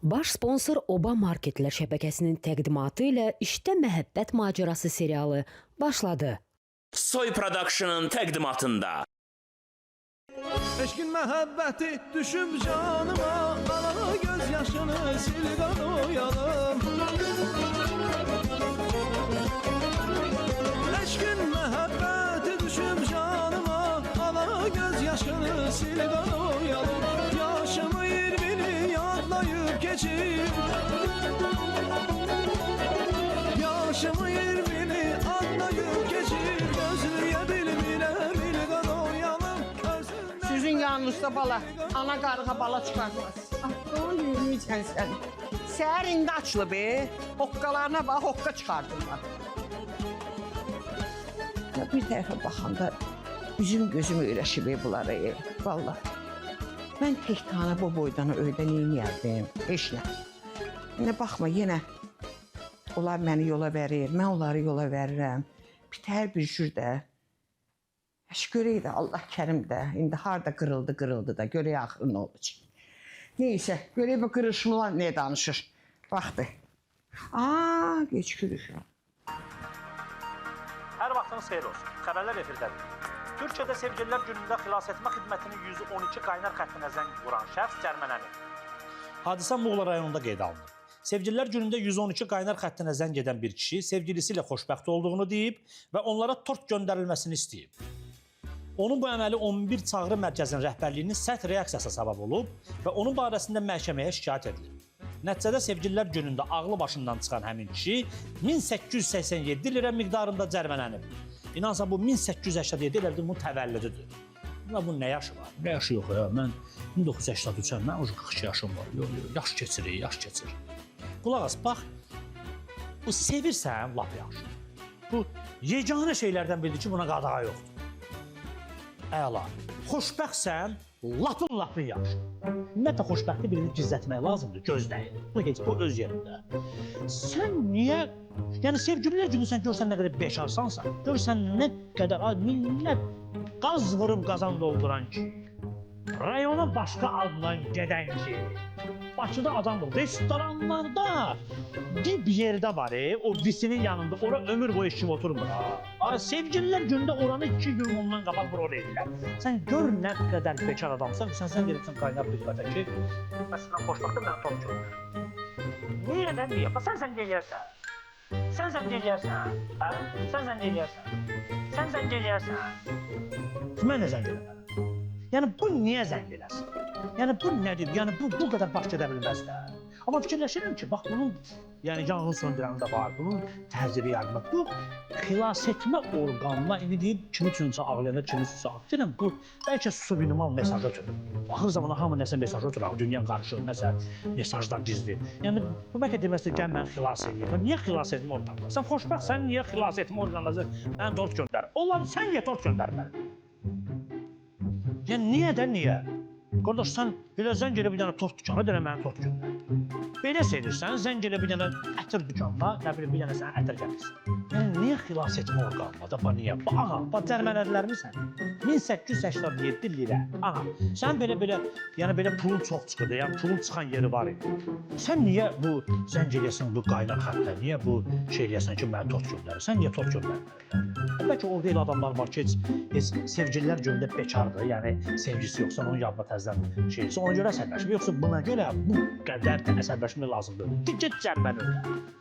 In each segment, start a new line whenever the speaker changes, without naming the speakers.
Baş sponsor Oba Marketlər şəbəkəsinin təqdimatı ilə İşdə Məhəbbət Macerası serialı başladı.
Soy Production'ın təqdimatında.
Eşkin məhəbbəti düşüb canıma, ana göz yaşını sil qanoyalım. Eşkin məhəbbəti düşüb canıma, ana göz yaşını sil qanoyalım. Yaşımı 20'ni yadlayıb keçib, yaşımı 20'ni adlayıb keçib, gözlüyə bilmirəm il qanoyalım.
Sizin yanınızda bala, ana qarığa bala çıxartmaz. Aqqalı yürüməyəcəksən sən. Səhər indi açılıb, hoqqalarına bax, hoqqa çıxardırlar. Bir tərəfə baxanda üzüm gözüm öyrəşib bunlara, valla. Mən tək tane bu boydan öydə neyniyərdim, heç nə. Nə baxma, yenə onlar məni yola verir, mən onları yola verirəm. Bitər bir cür də. Heç görək də, Allah kərim də, indi harada qırıldı da, görək axırı nə olacaq. Neysə, görək bu qırışmalar nə danışır. Baxdı. Geçkürük.
Hər vaxtınız xeyir olsun. Xəbərlər efirdədir. Türkiyədə Sevgililər Günündə xilasetmə xidmətinin 112 qaynar xəttinə zəng vuran şəxs cərimələnib. Hadisə Muğla rayonunda qeydə alınıb. Sevgililər Günündə 112 qaynar xəttinə zəng edən bir kişi sevgilisi ilə xoşbəxt olduğunu deyib və onlara tort göndərilməsini istəyib. Onun bu əməli 11 çağrı mərkəzinin rəhbərliyinin sərt reaksiyasına səbəb olub və onun barəsində məhkəməyə şikayət edilib. Nəticədə Sevgililər Günündə ağlı başından çıxan həmin kişi 1887 lira miqdarında cərimələnib. İnansa bu 1887 lira bunun təvəllididir. Bu nə yaşı var? Nə yaşı yox ya? Mən 1983-əm, mən 42 yaşım var. Yox, yaş keçir, yaş keçir. Qulaq as, bax, bu sevirsən, lap yaxşı. Bu yeganə şeylərdən biridir ki, buna qadağa yoxdur. Əla, xoşbəxtsən, lapın yaxşı. Ümumiyyətlə, xoşbəxtli birini gizlətmək lazımdır, gözləyir. Bu heç bu öz yerində. Sən niyə, yəni Sevgililər Günü sən görsən nə qədər beşarsansa, görsən nə qədər millət qaz vurub qazan dolduran ki, rayona başqa adla gedən ki, Bakıda adamdır, restoranlarda bir yerdə var, o visinin yanında, ora ömür boyu işim oturmur. Sevgililər Günündə oranı 2 gün ondan qabaq rol edirlər. Sən gör nə qədər bekar adamsan, sən gelirsən qaynar xidmətə ki, məsələn, xoşbəxtdir, mən top görürəm. Niyə? Sən gelirsən. Sən gelirsən. Sən gelirsən. Mən də zəng edəm. Yəni, bu niyə zəng edərsin? Yəni, bu nədir? Yəni, bu qədər baş gedə bilməzlər. Amma fikirləşirəm ki, bax, bunun yanğın söndürəni də var, bunun təhziri yardım. Bu, xilas etmə orqanına, indi deyib, kimi üçüncü ağlayanda, kimi üçüncü ağlayanda, bu, bəlkə subliminal mesaj ötürür. Axır zamanda hamı nəsə mesaj ötürür, dünya qarışır, nəsə mesajlar gizli. Yəni, bu bəlkə deməsi, gəl mən xilas edeyim. Niyə xilas etmə orqanına? Sən xoşbəxtsən, niyə xilas etmə orqanına? Mən tort göndərim. Onlar sən niyə tort göndərməli? Yəni, niyə də niyə? Qardaş, sən elə zəng elə bir dənə tort dükanına, deyirəm mənə tort göndər. Belə sevirsən, zəng elə bir dənə ətir dükanına, nə bilim, bir dənə sənə ətir gətirsin. Yəni, niyə xilas etmə orqanına da, niyə? Ağa, cərimələdilər mi sən? 1887 lirə. Ağa, sən belə, yəni belə pulun çox çıxırdı, yəni pulun çıxan yeri var idi. Sən niyə bu zəng eləyəsən bu qaynar xəttə, niyə bu şey eləyəsən ki, mənə tort göndərir? Sən niyə tort göndərməlilər? Bəlkə orada elə adamlar var ki, heç Sevgililər Günündə bekardır, yəni sevgisi yoxsa onun yadına təzdən şeysə, ona görə əsəbləşmir. Yoxsa buna görə bu qədər də əsəbləşmə lazımdır. Get cəriməni ödə.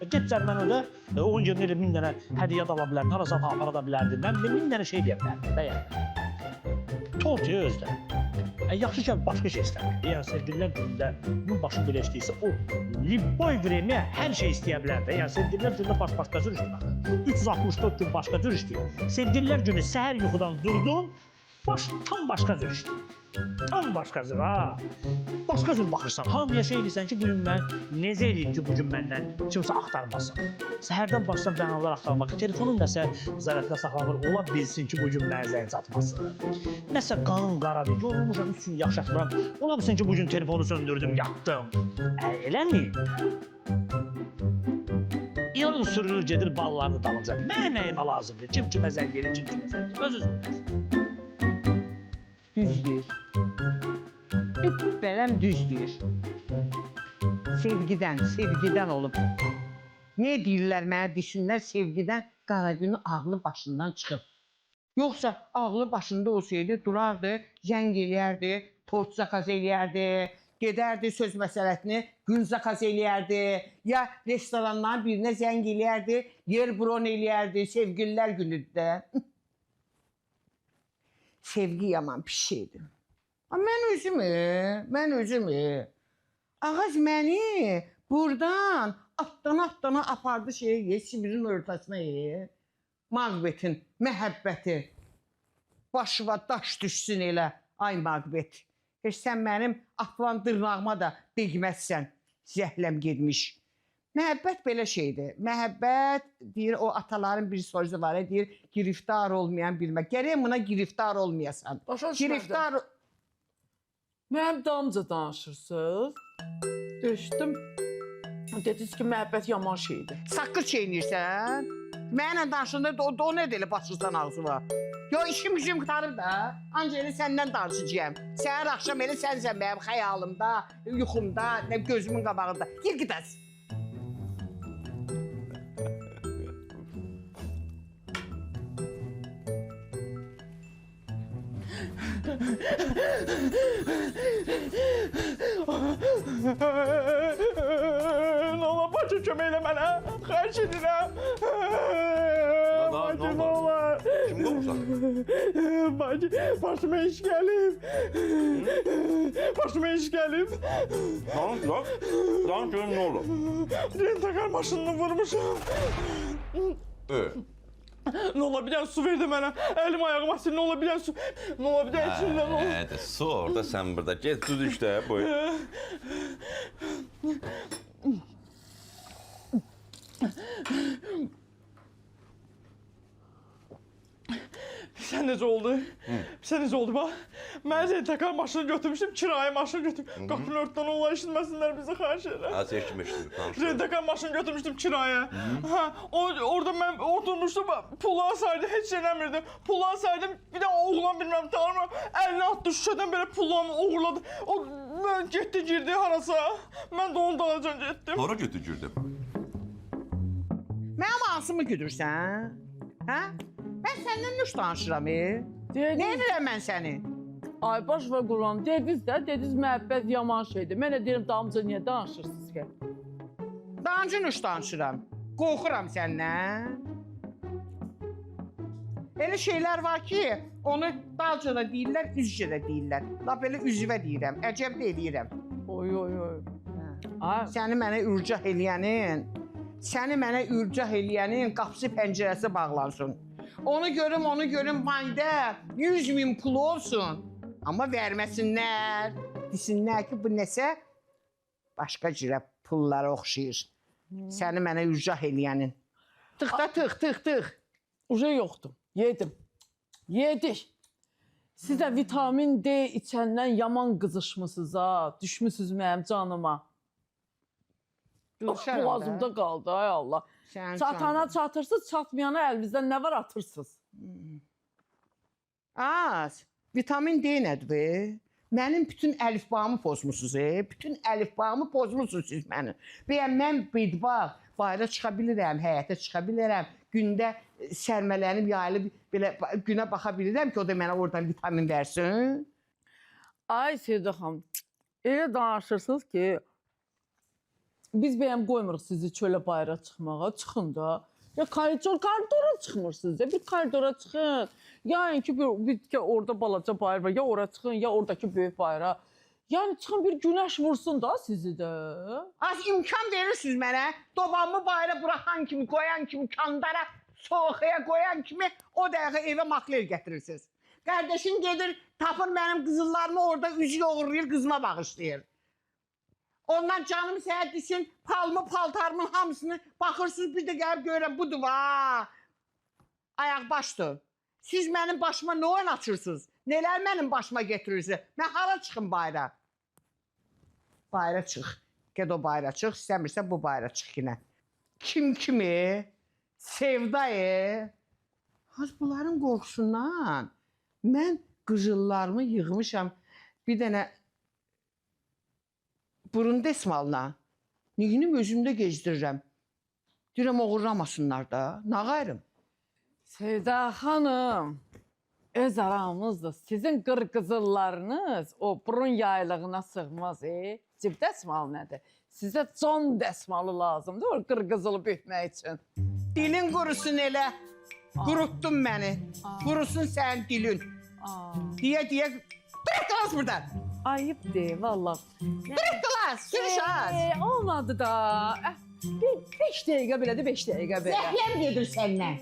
Get cəriməni ödə, onun yerinə elə 1000 dənə hədiyyə da ala bilərdin, harasa apara da bilərdin, mən 1000 dənə şey deyə bilərdin də yəni. Tort ya özdə. Yaxşı ki, başqa şey istəmir. Yəni, Sevgililər Günündə bunun başı belə işləyirsə, o liboy vremiyə hər şey istəyə bilər də. Yəni, Sevgililər Günündə başqa cür işləyir. 364 gün başqa cür işləyir. Sevgililər Günü səhər yuxudan durdun, tam başqa cür işləyir. Tam başqa cür, ha. Başqa cür baxırsan, hamıya şey edirsən ki, bugün mən necə eləyim ki, bugün məndən kimsə axtarmasın. Səhərdən başdan bəhanlar axtarmaq, telefonun nəsə zərətlə saxlanır, ola bilsin ki, bugün mənə zəng çatmasın. Nəsə qanın qaradır, yorulmuşam, 3 gün yaxşı yatmıram, ola bilsin ki, bugün telefonu söndürdüm, yatdım. Eləmi? İlan sürülür, gedir ballarını dalınca. Mənə nəyimə lazımdır? Kim kimə zəng gelir, kim kimə zəng gelir? Öz-özünə. Düz deyir. Bələm düz deyir.
Sevgidən olub. Ne deyirlər mənə desinlər, sevgidən Qaragünün ağlı başından çıxıb. Yoxsa ağlı başında olsaydı, durardı, zəng eləyərdi, tort zakaz eləyərdi, gedərdi söz məsələsini gün zakaz eləyərdi, ya restoranların birinə zəng eləyərdi, yer bron eləyərdi, sevgililər günüdür də. Sevgi yaman bir şeydir. Mən özümü. Ağac məni buradan atdana apardı Sibirin ortasına. Mağbetin, məhəbbəti. Başıva daş düşsün elə, ay Mağbet. Heç sən mənim atılan dırnağıma da değməzsən, zəhləm gedmiş. Məhəbbət belə şeydir. Məhəbbət, deyir, o ataların bir sözü var, deyir, giriftar olmayan bilmək. Gərək buna giriftar olmayasan.
Başa düşmədim.
Giriftar...
Mənim damca danışırsınız. Düşdüm. Dediniz ki, məhəbbət yaman şeydir.
Saqqız çeynirsən. Mənlə danışında o nə deyil basırsan ağzıma. Yo, işim gücüm qutarıb da. Ancaq elə səndən danışacağım. Səhər axşam elə sənsən mənim xəyalımda, yuxumda, gözümün qabağında. Gir gidəz.
Ne olur bacı kömək elə mənə. Xahiş edirəm. Bacı ne olur.
Kim qovursan?
Bacı, başıma iş gəlib. Başıma iş gəlib.
Danış lan. Danış görüm ne olur?
Rentakar maşınını vurmuşam. Ne ola bir dənə su verdi mənə. Əlim ayağıma sil, ne ola bir dənə su. Ne ola bir dənə içində, ne ola.
Hadi su orada sen burada. Get tut işte boy.
Sən necə oldu? Sən necə oldu bax? Mən rentakar maşını götürmüşdüm, kirayə maşını götürmüşdüm. Qapını örtdən ola işitməsinlər bizi xahiş edirəm.
Ha seçmiştim.
Rentakar maşını götürmüşdüm kirayə. Ha, orada mən oturmuşdum, pulları saydım, heç şey eləmirdim. Pulları saydım, bir də oğlan bilməm tanımam. Əlini atdı şüşədən belə pullarımı oğurladı. O getdi, girdi harasa. Mən də onun dalacan getdim.
Hara götürürdüm?
Mənim ağzımı güdürsən? Hə? Mən səndən nüş danışıram, Nə edirəm mən səni?
Ay baş və Quran, dediniz məhəbbət yaman şeydir. Mən də deyirəm damca niyə danışırsınız ki?
Dancı nüş danışıram. Qorxuram səndən. Elə şeylər var ki, onu dalca da deyirlər, üzcə də deyirlər. Lap elə üzvə deyirəm, əcəb də eləyirəm.
Oy. Ay,
Səni mənə ürcah eləyənin qapısı pəncərəsi bağlansın. Onu görüm mayda 100.000 pulu olsun. Amma verməsinlər. Desinlər ki, bu nəsə başqa cürə pullara oxşayır. Səni mənə ürcah eləyənin. Tıx.
Uje yoxdur. Yedik. Siz də vitamin D içəndən yaman qızışmısınız ha. Düşmüsünüz mənim canıma. Boğazımda qaldı, ay Allah. Çatana çatırsınız, çatmayana əlinizdən nə var atırsınız.
Vitamin D nədir be? Mənim bütün əlifbamı pozmusunuz, Bütün əlifbamı pozmusunuz siz mənim. Bəyəm mən bidbax, bayra çıxa bilirəm, həyətə çıxa bilirəm, gündə sərmələnib, yayılıb, belə günə baxa bilirəm ki, o da mənə oradan vitamin versin.
Ay Sevda xanım, elə danışırsınız ki, biz bəyəm qoymuruq sizi çölə bayra çıxmağa, çıxın da. Ya koridora çıxmırsınız ya, bir koridora çıxın. Yəni ki, bir orada balaca bayır var, ya ora çıxın, ya oradakı böyük bayra. Yəni çıxın bir günəş vursun da sizi də.
Az imkan verirsiniz mənə, dobamı bayra buraxan kimi, qoyan kimi, kandara, soğuqaya qoyan kimi o dəqiqə evə makler gətirirsiniz. Qardaşın gedir, tapır mənim qızıllarımı orada üzü yoğurlayır, qızına bağışlayır. Ondan canım səhət desin, paltarımın hamısını baxırsınız, bir də gəlib görürəm, budur va. Ayaq başdır. Siz mənim başıma nə oyun açırsınız? Nələr mənim başıma getirirsiniz? Mən hara çıxım bayra? Bayra çıx. Ged o bayra çıx, istəmirsən bu bayra çıx yenə. Kim kimi? Sevda. Bunların qorxusundan mən qızıllarımı yığmışam bir dənə burun desmalına. Niyinim özümdə gezdirirəm. Deyirəm oğurlamasınlar da. Nə qayrım?
Sevda xanım, öz aramızda sizin qırqızıllarınız o burun yaylığına sığmaz. Cib dəsmal nədir? Sizə can dəsmalı lazımdır o qırqızılı bütmək üçün.
Dilin qurusun elə. Quruttun məni. Qurusun sənin dilin. Deyə. Bırak qılas buradan.
Ayıp deyil valla.
Bırak qılas. Sürüş az.
Olmadı da. 5 dəqiqə belədir, 5 dəqiqə belə.
Zəhləm gedir səndən.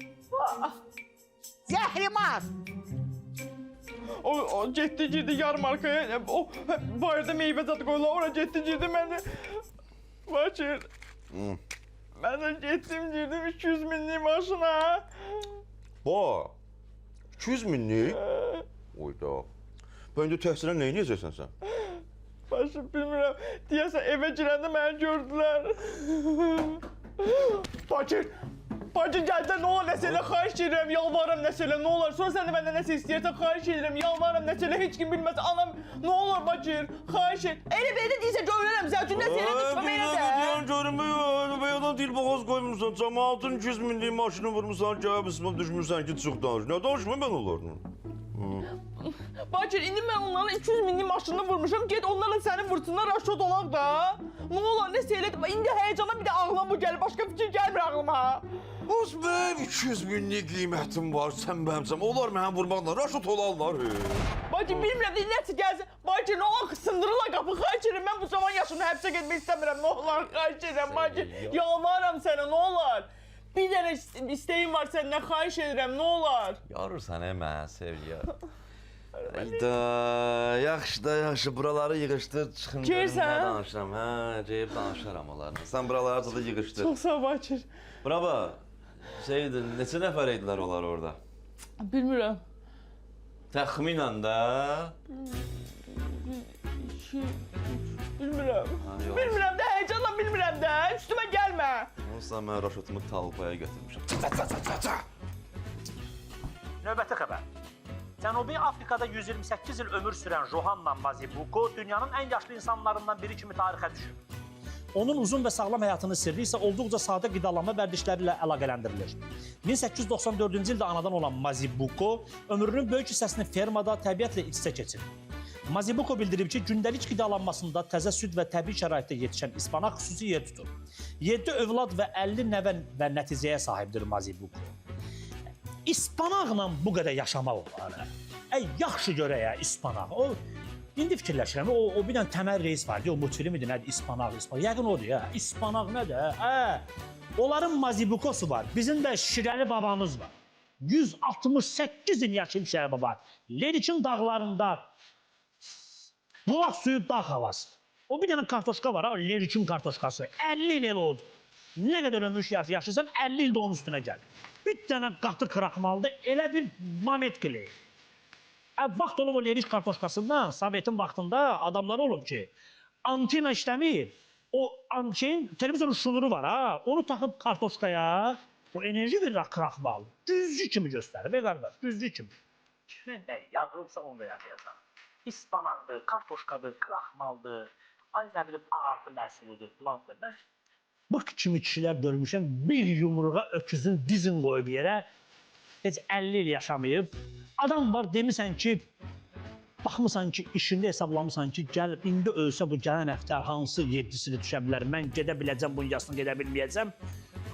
Zəhrimar.
O getdi girdi yarmarkaya. O bayırda meyvə zadı qoyular. Ora getdi girdi məni. Bakır. Mən də getdim girdim 200 minlik maşına.
Ba, 200 minlik? Oyda. Ben de təhsilə nə edəcəksən sən?
Başım bilmirəm. Deyəsən evə girəndə məni gördülər. Bakır. Bakır gəldə nə olar nəsə elə xahiş edirəm, yalvarıram nəsə elə nə olar. Sonra sən də məndən nəsə istəyirsən xahiş edirəm, yalvarıram nəsə elə heç kim bilməz. Anam nə olar Bakır, xahiş et. Elə belə də deyirsən görürəm sən üçün nəsə elə düşməm elə də.
Deyən görünmə bayadan dil boğaz qoymursan, cəmaatın 200 minlik maşını vurmursan, gəlib ismə düşmürsən ki, çox danış. Nə danışma mən onlarla?
Bakır, indi mən onların 200 minlik maşınını vurmuşam, get onlarla səni vursunlar, raşot olaq da. Nə olar, nəsə elə, indi həyəcana bir də ağlıma bu gəlir, başqa fikir gəlmir ağlıma.
Az mənim 200 minlik qiymətim var, sən mənimsəm, onlar mənə vurmaqla raşot olarlar.
Bakır, bilmirəm, necə gəlsin. Bakır, nə olar, sındırırlar qapı, xahiş edirəm, mən bu zaman yaşımda həbsə getmək istəmirəm, nə olar, xahiş edirəm, Bakır. Yalvarıram sənə, nə olar. Bir dənə istəyim var səndən, xahiş edirəm, nə olar.
Yarırsan mən sevgiyə. Hayda, yaxşı da yaxşı, buraları yığışdır, çıxın görüm nə danışıram. Hə, ceyib danışaram onlarla. Sən buraları da yığışdır.
Çox sağ ol, Bakır.
Bravo. Şeydir, neçə nəfər idilər onlar orada?
Bilmirəm.
Təxminən də.
2, 3, bilmirəm. Bilmirəm də, həyəcanla bilmirəm də, üstümə gəlmə.
Onsuz mən raşotumu talpaya götürmüşəm.
Növbəti xəbər. Cənubi Afrikada 128 il ömür sürən Johanna Mazibuko dünyanın ən yaşlı insanlarından biri kimi tarixə düşüb. Onun uzun və sağlam həyatının sirri isə olduqca sadə qidalanma vərdişləri ilə əlaqələndirilir. 1894-cü ildə anadan olan Mazibuko ömrünün böyük hissəsini fermada təbiətlə iç-içə keçirib. Mazibuko bildirib ki, gündəlik qidalanmasında təzə süd və təbii şəraitdə yetişən ispanaq xüsusi yer tutur. 7 övlad və 50 nəvə və nəticəyə sahibdir Mazibuko. İspanaqla bu qədər yaşamaq olar. Yaxşı görək İspanaq. İndi fikirləşirəm, o bir dənə Təməl Reis vardı, o multfilm idi, nədir? İspanaq. Yəqin odur ya, İspanaq nədir? Onların Mazibukosu var, bizim də Şirəli babamız var. 168 il yaşayıb Şirəli baba. Leriçin dağlarında bulaq suyu dağ havası. O bir dənə kartoşka var, Leriçin kartoşkası. 50 il oldu. Nə qədər ömür yaşayırsan, 50 ildə onun üstünə gəlir. Bir dənə qatı qıraqmalıdır, elə bir mamet qiləyir. Vaxt olub o Leriç kartoşkasından, Sovetin vaxtında adamlar olub ki, antena işləmir, o televizyonun şunuru var, onu taxıb kartoşkaya, o enerji verir qıraqmalı. Düzcü kimi göstərir, qardaş, düzcü kimi. Nə yazılıbsa onu da yazıyacaq. İspanaqdır, kartoşkadır, qıraqmalıdır, ay nə bilib ağartı məsilidir, filandır. Bu kimi kişilər görmüşəm, bir yumruğa öküzün dizin qoyub yerə, heç 50 il yaşamayıb. Adam var, demirsən ki, baxmısan ki, işində hesablamısan ki, gəlib, indi ölsə bu gələn həftə hansı 7-sini düşə bilər, mən gedə biləcəm, bunun yazısını gedə bilməyəcəm.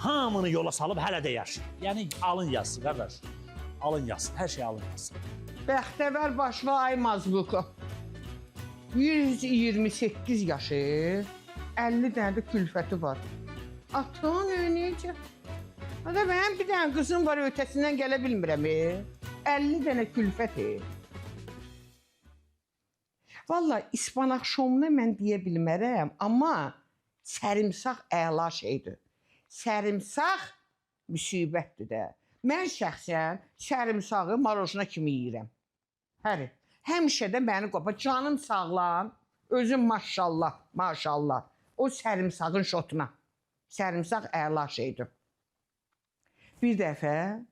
Hamını yola salıb hələ də yaşayır. Yəni, alın yazsın, qardaş. Alın yazsın, hər şey alın yazsın.
Bəxtəvər başlı ay Mazluko. 128 yaşı, 50 dənə də külfəti var. Atan necə? Hada mənim bir dənə qızım var, ötəsindən gələ bilmirəm. 50 dənə külfəti. Vallahi İspanaq şomunu mən deyə bilmərəm, amma sərimsaq əla şeydir. Sərimsaq müsibətdir də. Mən şəxsən sərimsağı marojna kimi yeyirəm. Həri, həmişə də məni qopa, canım sağlam, özüm maşallah, maşallah. O sərimsağın şotuna. Sərimsaq əla şeydir. Bir dəfə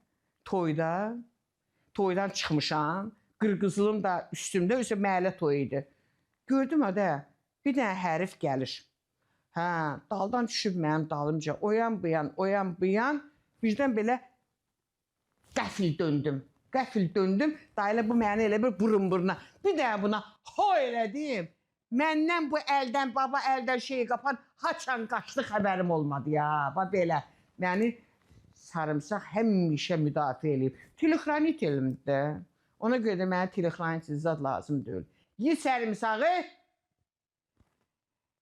toydan çıxmışam, qırqızlım da üstümdə, özü məhəllə toyu idi. Gördüm ödə, bir dənə hərif gəlir. Hə, daldan düşüb mənim dalımca. Oyan bu yan. Birdən belə qəfil döndüm. Dayıla bu məni elə bir burun-buruna. Bir də buna ho elədim. Məndən bu əldən, baba əldən şeyi qapan haçan qaçdı xəbərim olmadı ya. Bax belə. Yəni sarımsaq həmişə müdafiə eləyib. Telexranit elimdə. Ona görə də mənə telexranit zad lazım deyil.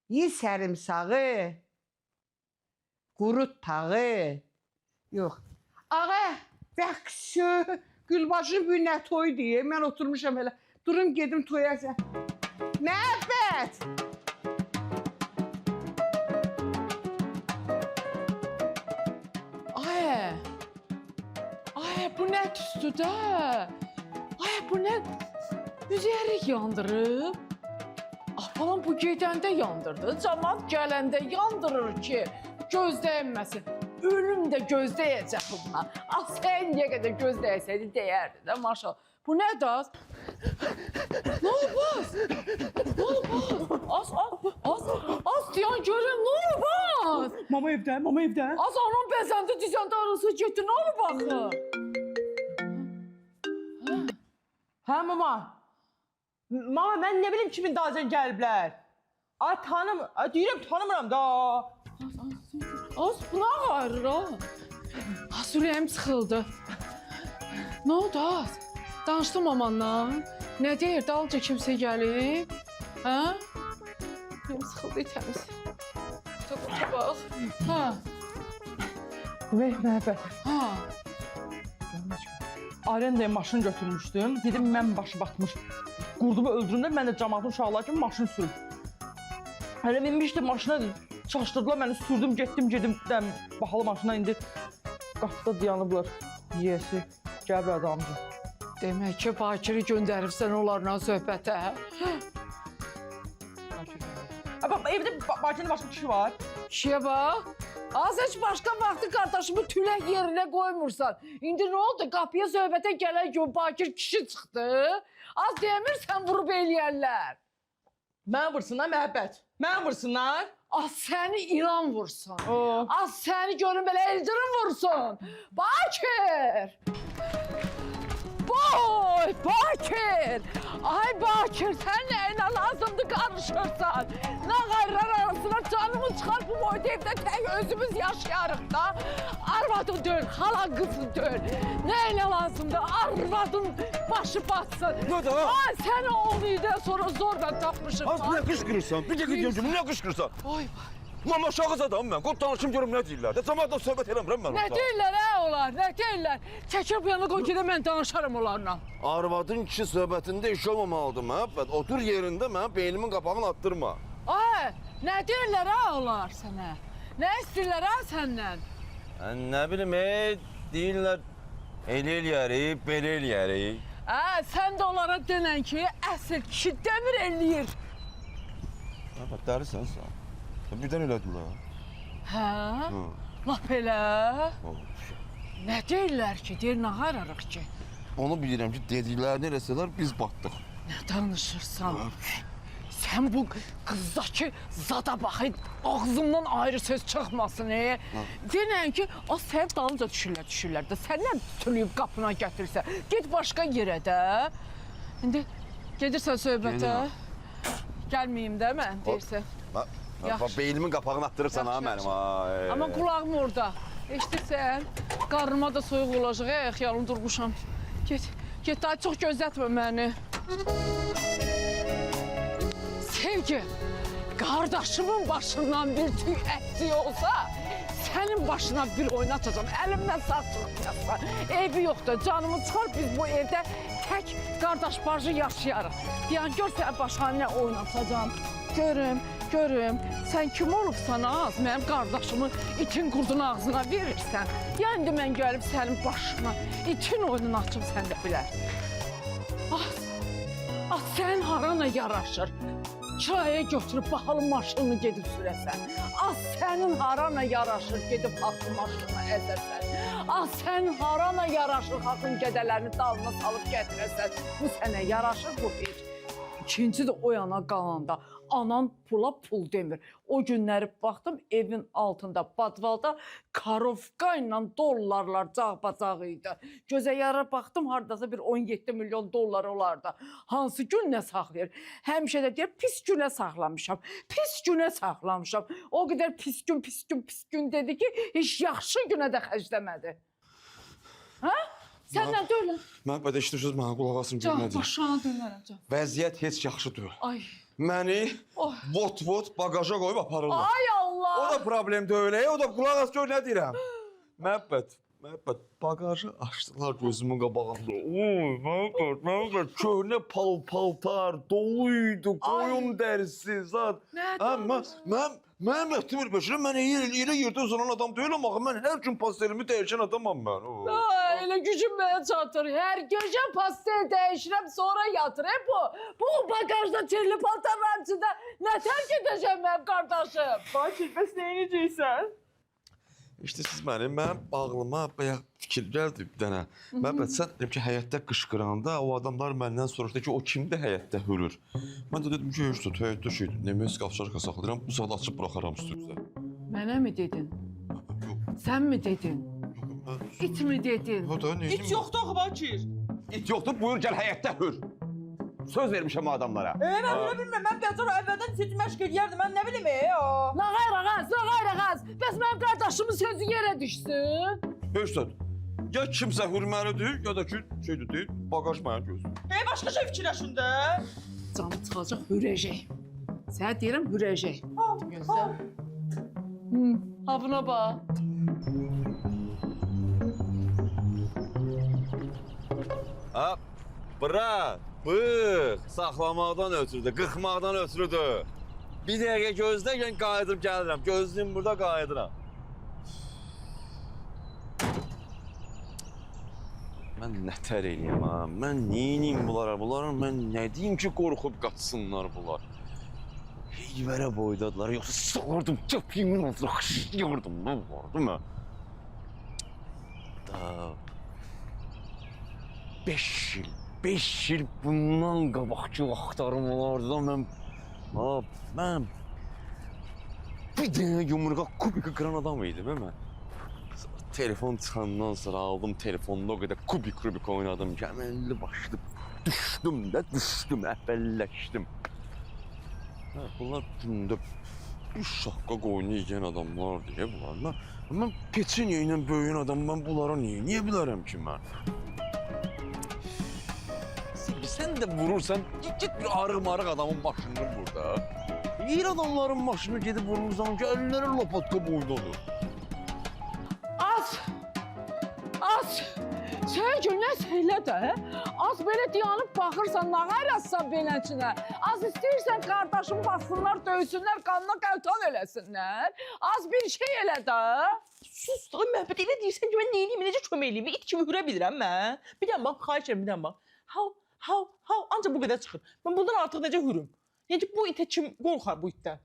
Ye sərімsağı, qurut tağı. Yox. Ağa, bəxşü, Gülbaşın bir nə toy deyə. Mən oturmuşam elə. Durum gedim toya. Məhəbbət!
Ay, bu nə tüstü də? Ay, bu nə? Üzərik yandırıb. Falan bu gedəndə yandırdı. Camaat gələndə yandırır ki, gözdəyməsin. Ölüm də gözdəyəcək buna. Sən niyə qədər gözdəyəsəydi deyərdi də maşallah. Bu nə daz? Ne olmaz? Az diyan görüm, ne olmaz?
Mama evdə.
Az anam bəzəndə dizəndə arası getdi, ne olur baxı?
Hə mama. Mama mən nə bilim kimin dazən gəliblər. Ay deyirəm tanımıram da.
Az buna ağarır ha. Az ürəyim sıxıldı. Ne oldu az? Danışdım mamanla. Ne deyir, dalınca kimsə gəlib? Hə? Ürəyim sıxıldı təmiz. Bax. Ha.
Məhəbbət.
Ha.
Arendaya maşın götürmüşdüm. Dedim mən başı batmış. Qurdumu öldürümdə mən də camaatın uşaqları kimi maşın sürdüm. Hələ minmişdim maşına, çaşdırdılar məni, sürdüm, getdim. Bahalı maşına indi qapıda dayanıblar. Yiyəsi, gəl bir adamcı.
Demək ki, Bakırı göndəribsən onlarla söhbətə.
Evdə Bakırın başqa kişi var.
Kişiyə bax. Az heç başqa vaxtı qardaşımı tülək yerinə qoymursan. İndi nə oldu? Qapıya söhbətə gələn gün Bakır kişi çıxdı. Az demirsən vurub eləyərlər.
Mən vursunlar məhəbbət. Mən vursunlar.
Az səni ilan vursun. Az səni görün belə Eldirim vursun. Bakır! Boy, Bakır! Ay Bakır, sən nəyinə lazımdır qarışırsan? Nə qayrar arasına canımı çıxar bu boyda evdə tək özümüz yaşayarıq da. Arvadın dön, xalan qızın dön. Nəyinə lazımdır? Arvadın başı batsın.
Ne da?
Ay sən oğlu ilə sonra zorla tapmışım.
Az ne kışkırırsan? Bir de gidiyorum ne kışkırırsan?
Oy,
Mama şahıs adamım ben. Kod tanışım görüm ne deyirlər. De cemaatla söhbət eləmirəm mən
nə
orada.
deyirlər hə onlar, nə deyirlər? Çəkil bu yana qoy ki, mən danışarım onlarla.
Arvadın kişi söhbətində iş olmamalıdır məhəbbət. Otur yerində mən beynimin qapağını attırma.
Ay, nə deyirlər ha onlar sənə? Nə istəyirlər ha səndən?
Ne bileyim deyirlər elə eləyərik, belə eləyərik.
Sən də onlara denən ki, əsl kişi demir eləyir.
Məhəbbət dərisən sən. Birdən elədilər.
Hə? Lap elə. Nə deyirlər ki, deyir nə qararıq ki?
Onu bilirəm ki, dediklərini eləsələr biz batdıq.
Nə danışırsan? Sən bu qızdakı zada baxın, ağzımdan ayrı söz çıxmasın. Denən ki, o sənin dalınca düşürlər də. Səndən tülüyüb qapına gətirsə, get başqa yerə də. İndi gedirsən söhbətə. Gəlməyim də mən, deyirsən.
Yaxşı. Beynimin qapağını attırırsan ha mənim.
Amma qulağım orada. Eşidirsən, qarnıma da soyuq olacaq, xəyalım durmuşam. Get, daha çox gözlətmə məni. Sevgi, qardaşımın başından bir tüy əksiyi olsa, sənin başına bir oynatacağım, əlimdən sağ çıxmayasın. Eybi yoxdur, canımı çıxar, biz bu evdə tək qardaş barjı yaşayarıq. Yəni, gör sən başına nə oynatacağım, görüm, sən kim olubsan az, mənim qardaşımı itin qurdun ağzına verirsən. Yəni, mən gəlib sənin başına itin oyununu açım, sən də bilərsən. Az sənin harana yaraşır. Kiraya götürüb bahalı maşını gedib sürəsən. Az sənin harana yaraşır, gedib haqqı maşını əzərsən. Az sənin harana yaraşır, haqqın qədələrini dalına salıb gətirəsən. Bu sənə yaraşır, bu heç. İkinci də o yana qalanda anan pula pul demir. O günləri baxdım evin altında, badvalda karovka ilə dollarlar cağbacaq idi. Gözə yara baxdım hardasa bir 17 milyon dollar olardı. Hansı günə saxlayır? Həmişə də deyir pis günə saxlamışam. Pis günə saxlamışam. O qədər pis gün dedi ki, heç yaxşı günə də xərcləmədi. Hə? Səndən də öyle.
Mən bədə işləyirsiniz, mənə qulaq asım
Can,
görmədi.
başına dönərəm can.
Vəziyyət heç yaxşı deyil.
Ay.
Məni
Oh.
vot bagaja qoyub aparırlar.
Ay Allah.
O da problem deyil, o da qulaq as gör nə deyirəm. Məhəbbət, bagajı açdılar gözümün qabağında. Oy, məhəbbət, köhnə paltar, doluydu, qoyun dərisi, zat. Mən məhtimir bəşirəm, mən elə yerdə uzanan adam deyiləm, axı mən hər gün pastelimi dəyişən adamam mən.
Elə gücüm mənə çatır. Hər gecə pastel dəyişirəm, sonra yatır. Bu. Bu bagajda çirli paltarların içində nə tərk edəcəm mənim qardaşım?
Bacı, bəs nə edəcəksən?
İşte siz mənim bağlıma bayaq fikir gəldi bir dənə. Məhəbbət, sən dedim ki, həyətdə qışqıranda o adamlar məndən soruşdu ki, o kimdə həyətdə hürür? Mən də dedim ki, heç həyətdə şeydir, Nemes qapşarka saxlayıram, bu saat açıb buraxaram üstünüzə.
Mənə mi dedin? Sən mi dedin? İt mi dedin?
İt yoxdur axı Bacı.
İt yoxdur, buyur gəl həyətdə hür. Söz vermişəm o adamlara.
Mən bunu bilmirəm. Mən Bəcar əvvəldən sözü məşq edərdim. Mən nə bilim
Nağay, bəs mənim qardaşımın sözü yerə düşsün.
Heç də, ya kimsə hürməlidir, ya da ki, şeydir deyil, bagaj mənə gözlür.
başqa şey fikirləşin də.
Canı çıxacaq, hürəcək. Sənə deyirəm, hürəcək. Gözlə. Ha, buna bax.
Ha, bırak, bıx, saxlamaqdan ötürüdür, qıxmaqdan ötürüdür. Bir dəqiqə gözləyən qayıdıb gəlirəm, gözlüyüm burada qayıdıram. Mən nətər eləyəm ha, mən neyiniyim bunlara, mən nə deyim ki, qorxub qaçsınlar bunlar. Heyvərə boydadılar, yoxsa sağırdım, çöpüyümün altına xışlıyordum, nə var, değil mi? Da... 5 il bundan qabaqki vaxtlarımlarda mən bir dənə yumruğa kubiki qıran adam idim, mən. Telefon çıxandan sonra aldım telefonda o qədər kubik oynadım ki, əməlli başlı düşdüm, əhbəlləşdim. Bunlar gündə bir şaqqa qoyunu yiyən adamlar deyə bunlar. Mən peçenya ilə böyüyən adam, mən bunlara niyə bilərəm ki mən? Sen de vurursan, git bir arıq adamın başını burada. Yiyir adamların başını gedib vurursan ki, əlləri lopatka boydadır.
Az! Sən günəş elə də, az belə dayanıb baxırsan, nağarassan beləçinə. Az istəyirsən qardaşım bassınlar, döysünlər, qanına qəltan eləsinlər. Az bir şey elə də.
Sus da, Məhəbbət, elə deyirsən ki, mən neyiniyim, necə kömək eləyim? İt kimi hürə bilirəm mən. Bir dənə bax, xahiş edirəm, bir dənə bax. Ancaq bu qədər çıxır. Mən bundan artıq necə hürüm? Yəni bu itə kim qorxar bu itdən?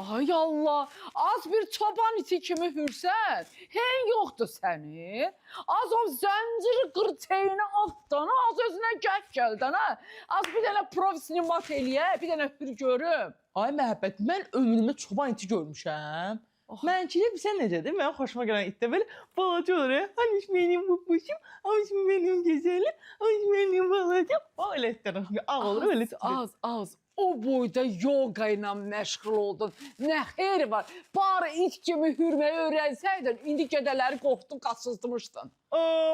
Ay Allah, az bir çoban iti kimi hürsən, hen yoxdur sənin. Az o zənciri qırçeyini atdana, az özünə gəldana. Az bir dənə profesinimat eləyə, bir dənə hür görüm.
Ay Məhəbbət, mən ömrümdə çoban iti görmüşəm. Mənkilə bilsən necədir? Mənim xoşuma gələn itdə belə balaca olur ya. Hani mənim bubuşum, hani mənim gözəlim, hani mənim balacam. O elə itdən ağ olur, öyle titrəyir.
Az. O boyda yoga ilə məşğul oldun. Nə xeyri var? Bari it kimi hürməyi öyrənsəydin, indi gedələri qorxdun, qaçızdırmışdın.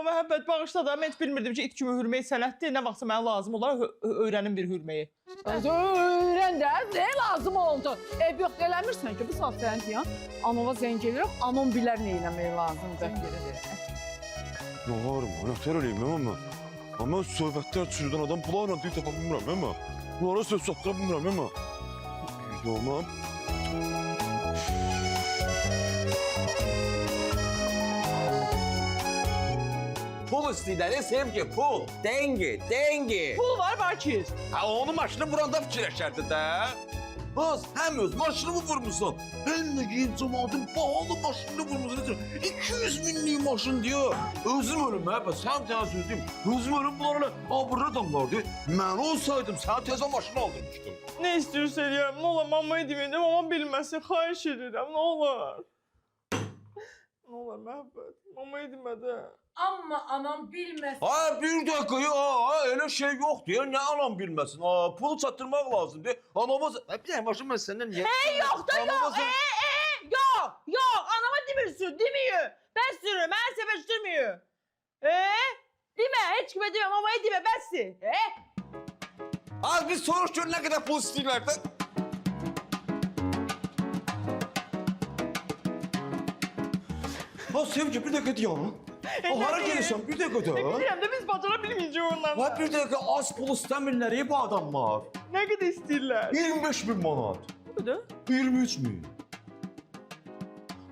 Məhəbbət, bağışla da, mən heç bilmirdim ki, it kimi hürmək sənətdir. Nə vaxtsa mənə lazım olar, öyrənim bir hürməyi.
Öyrən də, nə lazım oldu? Yox, eləmirsən ki, bu saat sənin deyən, anova zəng edirəm, anon bilər nə eləmək lazımdır.
Nə var mı? Nətər eləyim, Amma söhbətlər çürüdən adam bunlarla dil tapa bilmirəm, bunlara söz satdıra bilmirəm, Yoxmam. Pul istəyirlər, sevgi, pul, dengi.
Pul var, Bakir.
Ha, onu maşını vuranda fikirləşərdi də. Az həm öz maşınımı vurmusan, həm də ki cəmaatın pahalı maşınını vurmusan. 200 minlik maşın diyor. Özüm ölüm məhəbbət, sən tənə sözdeyim. Özüm ölüm bunlarla abırlı adamlardı. Mən olsaydım sənə təzə maşın aldırmışdım.
Ne istiyorsan ya. Ne olur mamaya demedim ama bilmezse xahiş ederim. Ne olur. Ne olur Məhəbbət. Mamaya demedi.
Amma anam bilməsin.
Ha bir dakika ya, öyle şey yoktu ya. Ne anam bilmesin. Ha, pulu çatırmak lazımdı. Anamız... Bir dakika maşın ben senden niye...
Yok da yok. Yok. Yok. Anama demiyorsun. Demiyor. Ben sürüyorum. Ben sefer sürmüyor. Deme. Hiç kime demiyorum. Mamaya deme. Bensin.
Az bir soruş gör ne kadar pul istiyorlar da. Ha Sevgi bir dakika diyor. O hara gelirsen bir dakika da.
Bilmiyorum da biz bacarabilmeyeceğiz onlarla.
Ha bir dakika az pul istemirler ya bu adamlar.
Ne kadar istiyorlar?
25 bin manat.
Ne kadar?
23 bin.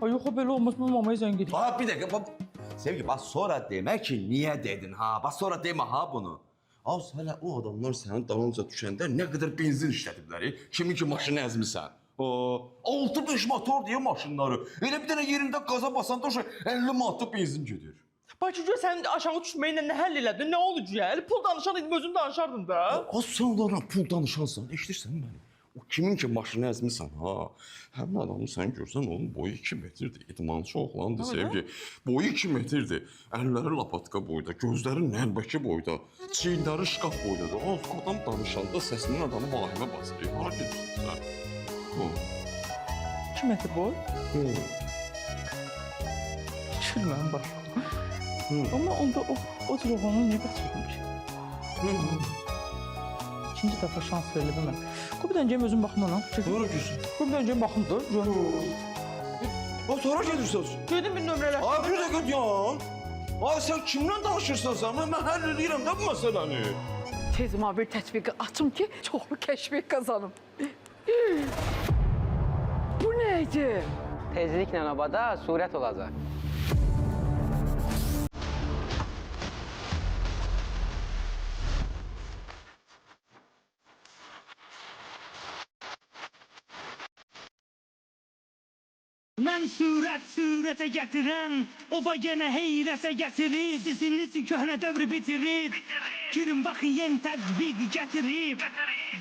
Ay yok böyle olmaz. Ben mamaya zengin edeyim.
Ha bir dakika bak. Sevgi bak sonra deme ki niye dedin ha. Bak sonra deme ha bunu. Az hele o adamlar senin dalınca düşəndə ne kadar benzin işlədiblər. Kiminki maşını əzmisən. 6-5 motor diye maşınları. Elə bir dənə yerində qaza basanda o şey 50 manat benzin gedir.
Bacıcı sen aşağı düşmeyle ne hell eledin? Ne olacak ya? Pul danışaydın özün danışardın da.
Az sen onlara pul danışansan, eşitirsən məni? O kimin ki maşını əzmisən ha? Həmin adamı sən görsən onun boyu 2 metrdir. İdmançı oğlandı Sevgi. Boyu 2 metrdir. Əlləri lapatka boyda, gözləri nəlbəki boyda, çiyinləri şkaf boydadır. Az adam danışanda səsinin adamı vahimə basır. Hara gedirsən sən?
2 metre boy. Çülməm baş. Ama onda o cür oğlanı niye kaçırdım ki? İkinci defa şans verildi mən. Qoy bir dənə gələm özüm baxım ona.
Sonra gülsün.
Qoy bir dənə gələm baxım da.
Sonra gedirsən.
Gedim bir nömrələr.
Ay bir dəqiqə yan. Ay sən kimlə danışırsan sən? Mən həll edirəm də bu məsələni.
Tezima bir tətbiqi açım ki, çoxlu kəşfiyyat qazanım. Bu neydi?
Tezliklə obada surət olacaq.
Mən surətə gətirən, oba yenə heyrətə gətirir, diziniz köhnə dövrü bitirir. Girin baxın yeni tədbiq gətirib,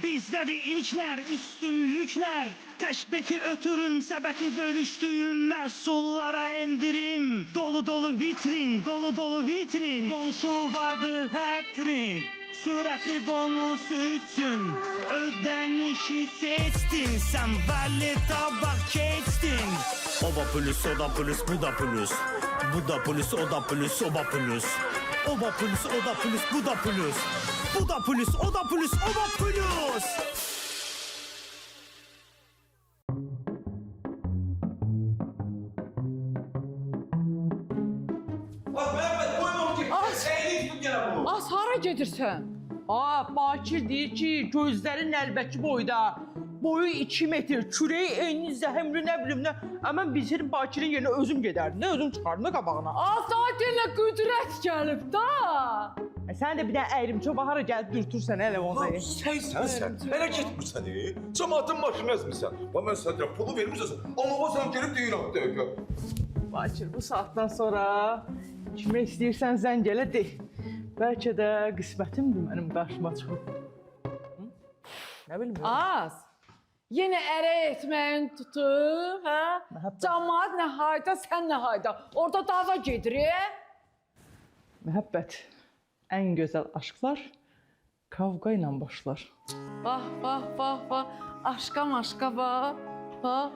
bizdədir ilklər, üstünlüklər. Təşbeki ötürün, səbəti bölüşdüyün məhsullara endirim. Dolu dolu vitrin, dolu dolu vitrin, dolusu vardır hətrin. Surətli bonusu üçün ödənişi seçdin, sən vəlli tabaq keçdin.
Oba plus, o da plus, bu da plus. Bu da plus, o da plus, oba plus. Oba plus, o da plus, bu da plus. Bu da plus, o da plus, oba plus.
Bak Mehmet koyma onu ki. Eğilip tut gene bunu.
Az hara gedirsən?
Bakir deyir ki, gözləri nəlbəki boyda. Boyu 2 metr, küreği enli zəhəmli nə bilim nə. Amma bizim Bakirin yerinə özüm gedərdim. Nə özüm çıxardım da qabağına.
Azad yenə qüdrət gəlib da.
Sən də bir də əyrimçə bahara gəlib dürtürsən elə onda.
Sen. Hele gitmişsən. Cemaatin maşını ezmişsən. Bak ben sana pulu vermişsən. Ama sen gelip değil o dakika.
Bakir bu saatdan sonra kimə istəyirsən zəng elə de. Bəlkə də qismətimdir mənim qarşıma çıxıb. Nə bilim.
Az. Yenə ərə etməyin tutub, hə? Camaat nə hayda, sən nə hayda. Orada dava gedir,
Məhəbbət, ən gözəl aşklar kavqa ilə başlar.
Bax, bax, bax, bax. Aşka maşka bax, bax.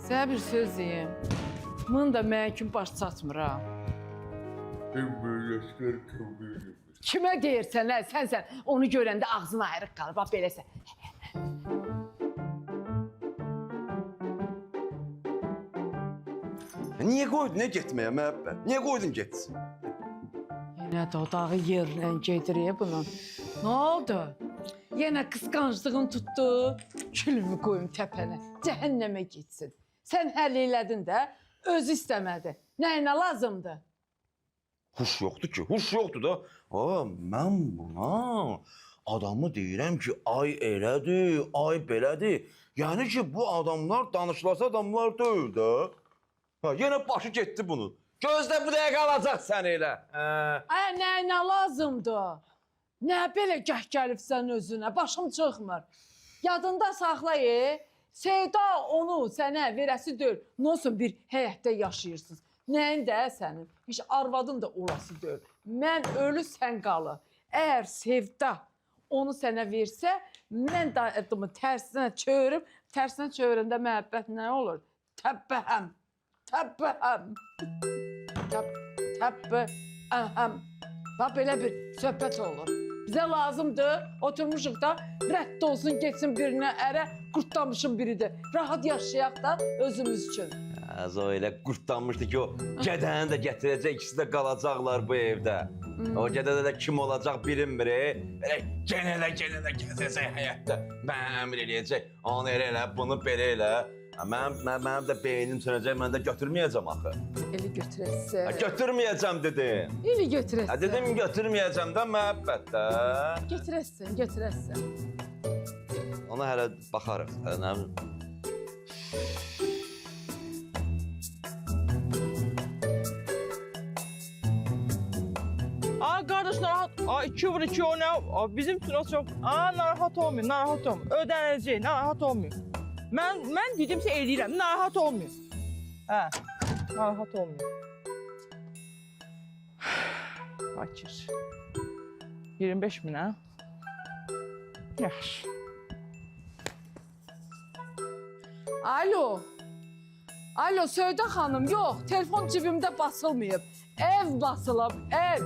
Sənə bir söz deyim. Bunun da mənə kim baş çatmır, ha? Kimə deyirsən, hə? Sən. Onu görəndə ağzın ayrıq qalır, bax beləsən.
Niye koydun ne gitmeye Mehmet? Niye koydun gitsin?
Yenə dodağı yerlə gedir bunun. Nə oldu? Yenə qısqanclığın tutdu. Külümü qoyum təpənə. Cəhənnəmə getsin. Sən həll elədin də, özü istəmədi. Nəyinə lazımdır?
Huş yoktu ki, huş yoktu da. Aa, ben buna adamı deyirəm ki, ay elədir, ay belədir. Yəni ki, bu adamlar danışılası adamlar deyil də. Ha, yenə başı getdi bunun. Gözlə bu dəqiqə alacaq sən elə.
Ay, nə lazımdır? Nə belə gəh gəlibsən özünə? Başım çıxmır. Yadında saxla, Seyda onu sənə verəsi deyil. Nə olsun bir həyətdə yaşayırsınız. Nəyin də sənin? Heç arvadın da olası deyil. Mən ölü sən qalı. Əgər Sevda onu sənə versə, mən də adımı tərsinə çevirəndə məhəbbət nə olur? Təbbəhəm. Bax, belə bir söhbət olur. Bizə lazımdır, oturmuşuq da, rədd olsun, geçsin birinə ərə, qurtlamışım biridir. Rahat yaşayaq da özümüz üçün.
O elə qurtlanmışdı ki, o gədəni də gətirəcək, ikisi də qalacaqlar bu evdə. O gədədə də kim olacaq bilinmir. Elə genələ gəzəcək həyətdə. Mən əmr eləyəcək, onu elə, bunu belə elə. Mənim də beynim sönəcək, mən də götürməyəcəm axı.
Eli götürəsən.
Götürməyəcəm dedim.
Eli götürəsən.
Dedim götürməyəcəm də məhəbbətdə.
Götürəsən.
Ona hələ baxarıq. Nə bilim.
Qardaş narahat. 2 vur 2 o ne? Bizim için o çok. Narahat olmuyor. Ödənəcək, narahat olmuyor. Mən dedimsə eləyirəm, narahat olmuyor. Hə, narahat olmuyor. Bakır. 25 min ha? Yaxşı.
Alo, Söydə xanım, yox, telefon cibimdə basılmayıb. Ev basılıb, ev.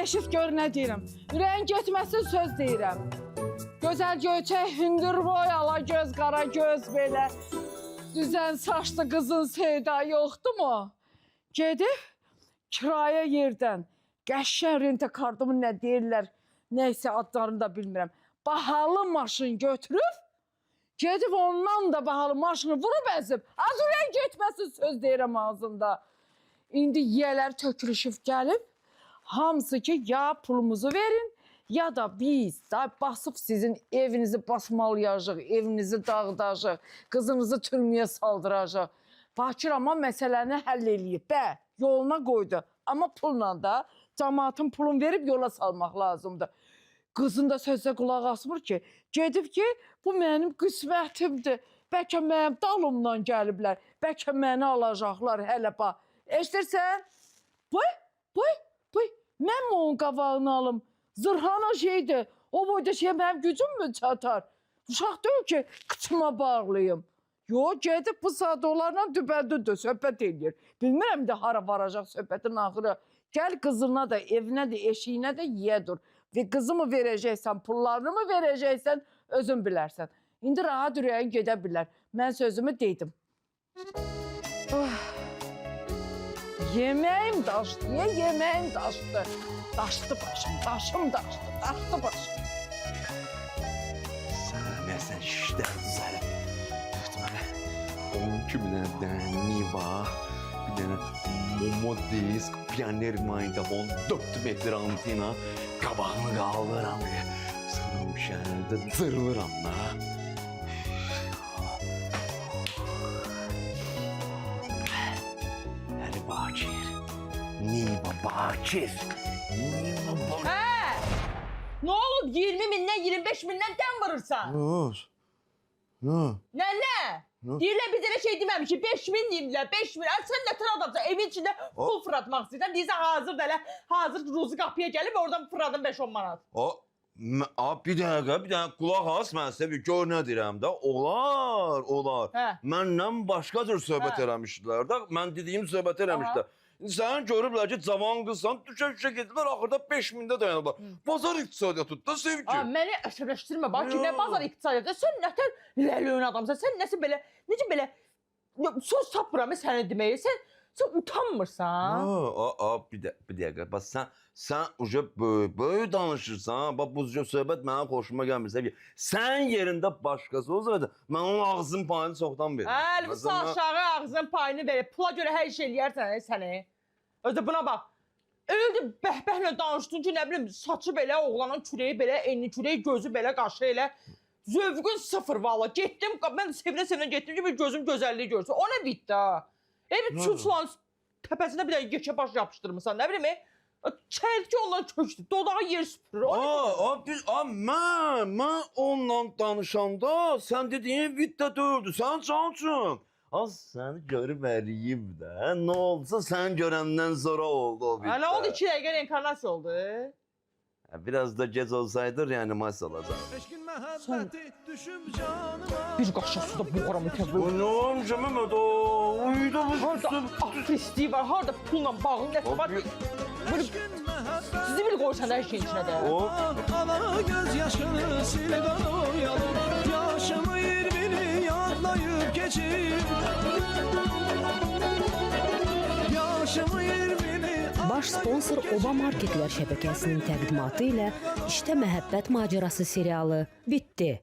Eşit gör nə deyirəm. Ürəyin getməsin söz deyirəm. Gözəl göyçək, hündür boy, ala göz, qara göz belə. Düzən saçlı qızın Seyda yoxdur mu? Gedib kirayə yerdən. Qəşəng rentə kardımı nə deyirlər, neysə adlarını da bilmirəm. Bahalı maşın götürüb, gedib ondan da bahalı maşını vurub əzib. Az ürəyin getməsin söz deyirəm ağzında. İndi yiyələr tökülüşüb gəlib. Hamısı ki, ya pulumuzu verin, ya da biz da basıb sizin evinizi basmalayacaq, evinizi dağıdacaq, qızınızı türməyə saldıracaq. Bakır amma məsələni həll eləyib, yoluna qoydu. Amma pulla da cəmaatın pulunu verib yola salmaq lazımdır. Qızın da sözə qulaq asmır ki, gedib ki, bu mənim qismətimdir. Bəlkə mənim dalımdan gəliblər, bəlkə məni alacaqlar hələ bax. Eşidirsən? Boy. Mən mi onun qavağını alım? Zırhana şeydir. O boyda şeyə mənim gücüm mü çatar? Uşaq deyil ki, qıçıma bağlayım. Yox, gedib bu saat onlarla dübəndürdür, söhbət edir. Bilmirəm də hara varacaq söhbətin axırı. Gəl qızına da, evinə də, eşiyinə də yiyə dur. Və qızımı verəcəksən, pullarını mı verəcəksən, özün bilərsən. İndi rahat ürəyin gedə bilər. Mən sözümü dedim. Yemeğim daşdı, yemeğim daşdı. Daşdı başım, daşdı başım.
Sən şişlər düzəlib. Deməli, 12 dənə Niva, bir dənə Momo disk, Pioneer magnetofon, 4 metr antina, qabağını qaldıram. Sıram şəhərdə zırılıram da. Bakir. Niva Bakir.
Ne olub 20 mindən 25 mindən dən vurursan?
Ne?
Ne? Deyirlər bir dənə şey deməmiş ki 5 min deyirlər 5 min. Sən nə tər adamsan evin içində pul fırlatmaq istəyirsən. Deyirsən hazır da elə hazır ruzu qapıya gəlib oradan fırladın 5-10 manat.
Bir dəqiqə qulaq as mən sizə bir gör nə deyirəm də. Olar. Məndən başqa cür söhbət eləmişdilər də. Mən dediyim söhbət eləmişdilər. Sən görüblər ki, cavan qızsan, düşə gedirlər, axırda 5 mində dayanırlar. Bazar iqtisadiyyatı da sevgi.
Məni əsəbləşdirmə, bax ki, nə bazar iqtisadiyyatı? Sən nə tər ləlöyün adamsan, sən necə belə söz tapmıram səni deməyə, sən utanmırsan.
Bir dəqiqə, bax sən uca böyük danışırsan, bax bu söhbət mənim xoşuma gəlmir. Sən yerində başqası olsaydı, mən onun ağzının payını çoxdan verim.
Əlbəttə aşağı ağzının payını verir, pula görə hər şey eləyərsən səni. Özü buna bax, Öyle bəhbəhlə danışdın ki, nə bilim, saçı belə, oğlanın kürəyi belə, enli kürəyi, gözü belə, qaşı elə. Zövqün sıfır valla. Getdim, mən sevinə-sevinə getdim ki, bir gözüm gözəlliyi görsün. O nə bitdi ha? Bir çulçulan təpəsinə bir də yekə baş yapışdırmısan, nə bilim, çəyirtki ondan köçdü, dodağı yer süpürür.
Mən onunla danışanda sən dediyin viddə dördü, sən cansın. Az səni görüb əliyim də, nə olsa sən görəndən sonra oldu o viddə.
Hələ oldu 2 dəqiqə reinkarnasiya oldu.
Biraz da gec olsaydı reanimasiya olacaq.
Bir qaşıq suda boğaram ötəbir.
O nə olmuş Məhəmməd o? Uydu bu
Harada afrisliyi var, harada pulla bağlı nəsə var. Sizi bil qoysan hər şeyin içinə də.
Ana göz yaşını sil qanoyalım. Yaşımı 20'ni yadlayıp geçip. Yaşımı 20'ni
Baş sponsor Oba Marketlər şəbəkəsinin təqdimatı ilə İşdə Məhəbbət Macerası serialı bitdi.